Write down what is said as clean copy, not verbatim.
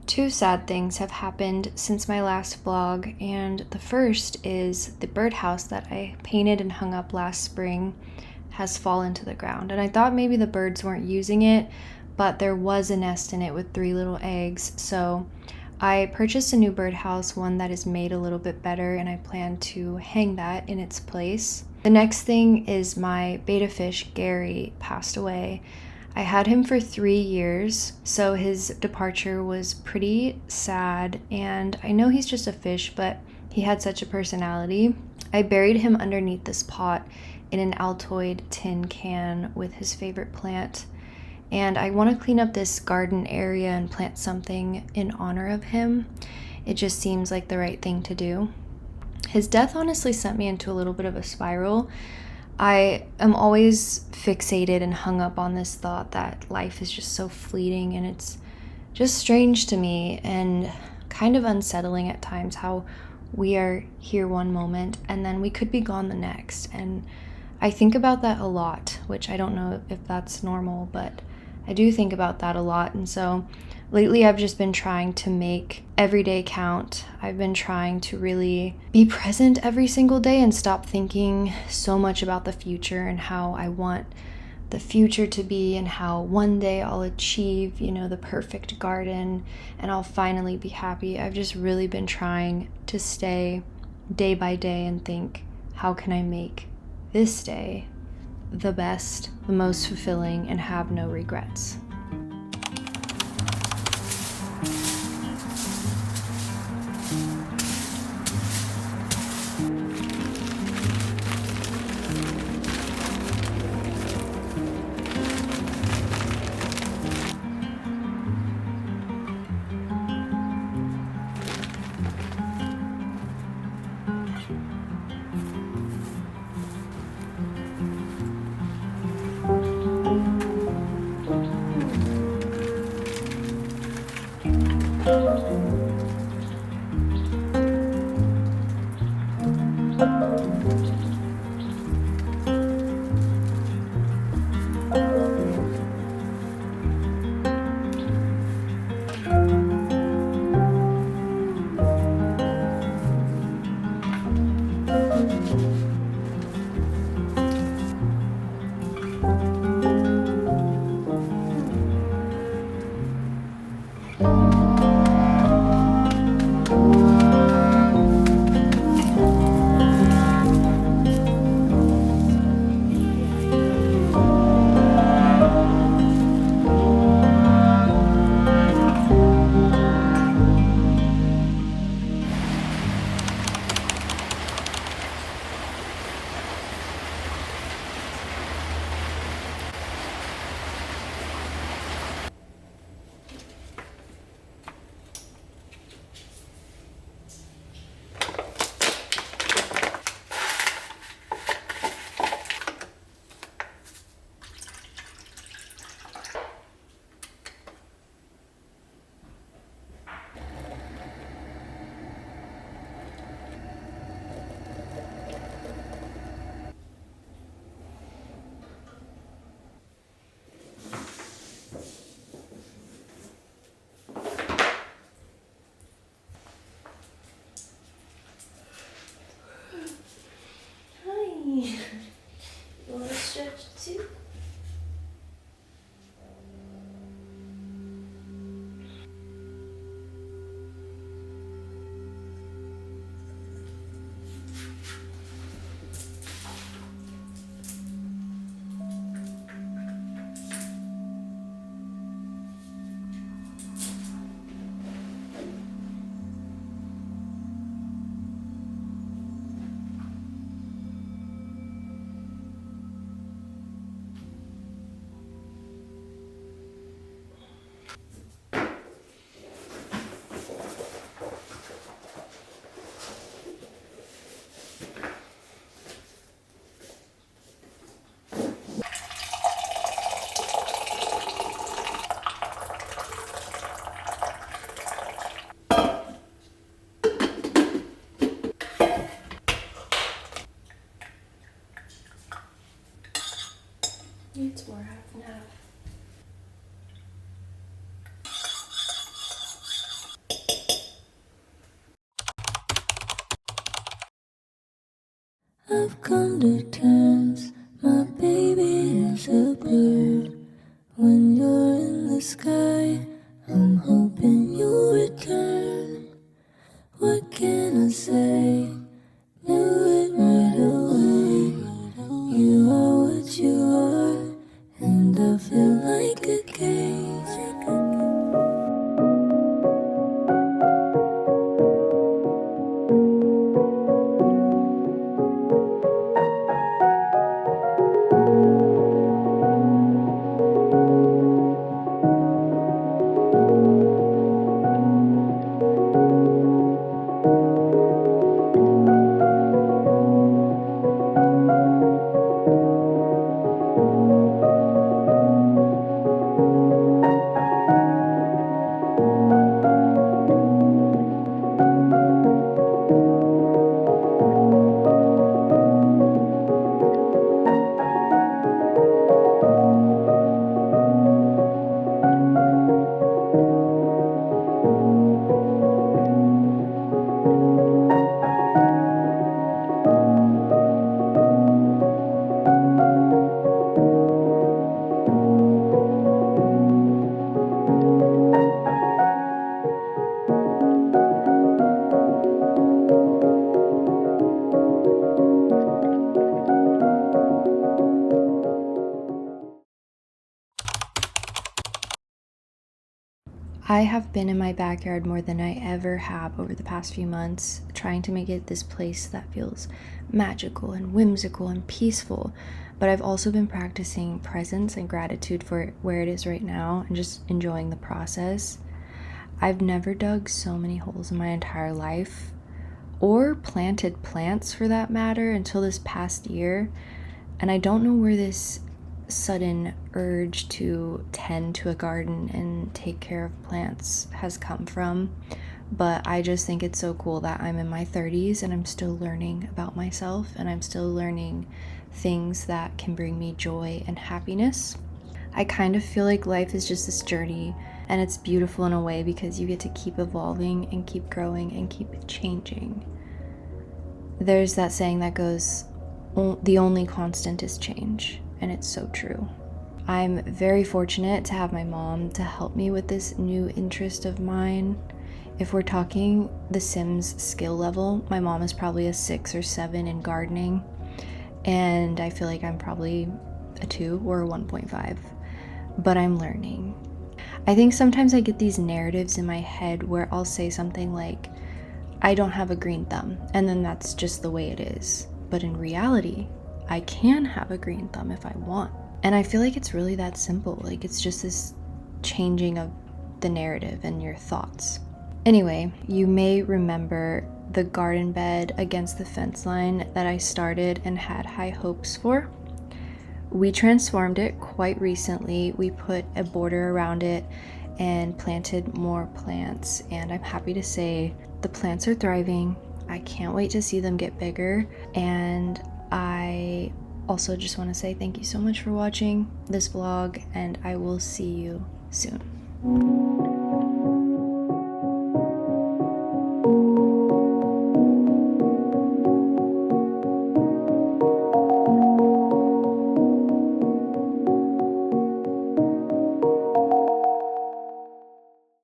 Two sad things have happened since my last vlog, and the first is the birdhouse that I painted and hung up last spring has fallen to the ground. And I thought maybe the birds weren't using it, but there was a nest in it with 3 little eggs. So I purchased a new birdhouse, one that is made a little bit better, and I plan to hang that in its place. The next thing is my betta fish, Gary, passed away. I had him for 3 years, so his departure was pretty sad, and I know he's just a fish, but he had such a personality. I buried him underneath this pot in an Altoid tin can with his favorite plant, and I want to clean up this garden area and plant something in honor of him. It just seems like the right thing to do. His death honestly sent me into a little bit of a spiral. I am always fixated and hung up on this thought that life is just so fleeting, and it's just strange to me and kind of unsettling at times how we are here one moment and then we could be gone the next. And I think about that a lot, which I don't know if that's normal, but I do think about that a lot. And so lately I've just been trying to make every day count. I've been trying to really be present every single day and stop thinking so much about the future and how I want the future to be and how one day I'll achieve, the perfect garden and I'll finally be happy. I've just really been trying to stay day by day and think, how can I make this day the best, the most fulfilling, and have no regrets? I've come to terms, my baby is a bird. When you're in the sky, I'm hoping you'll return. What can I say? Knew it right away. You are what you are, and I feel like a cage. I have been in my backyard more than I ever have over the past few months, trying to make it this place that feels magical and whimsical and peaceful. But I've also been practicing presence and gratitude for where it is right now and just enjoying the process. I've never dug so many holes in my entire life, or planted plants for that matter, until this past year. And I don't know where this sudden urge to tend to a garden and take care of plants has come from, but I just think it's so cool that I'm in my 30s and I'm still learning about myself, and I'm still learning things that can bring me joy and happiness. I kind of feel like life is just this journey, and it's beautiful in a way because you get to keep evolving and keep growing and keep changing. There's that saying that goes, the only constant is change, and it's so true. I'm very fortunate to have my mom to help me with this new interest of mine. If we're talking the Sims skill level, my mom is probably a 6 or 7 in gardening, and I feel like I'm probably a 2 or a 1.5, but I'm learning. I think sometimes I get these narratives in my head where I'll say something like, I don't have a green thumb, and then that's just the way it is. But in reality, I can have a green thumb if I want. And I feel like it's really that simple. Like, it's just this changing of the narrative and your thoughts. Anyway, you may remember the garden bed against the fence line that I started and had high hopes for. We transformed it quite recently. We put a border around it and planted more plants, and I'm happy to say the plants are thriving. I can't wait to see them get bigger, and I also just want to say thank you so much for watching this vlog, and I will see you soon.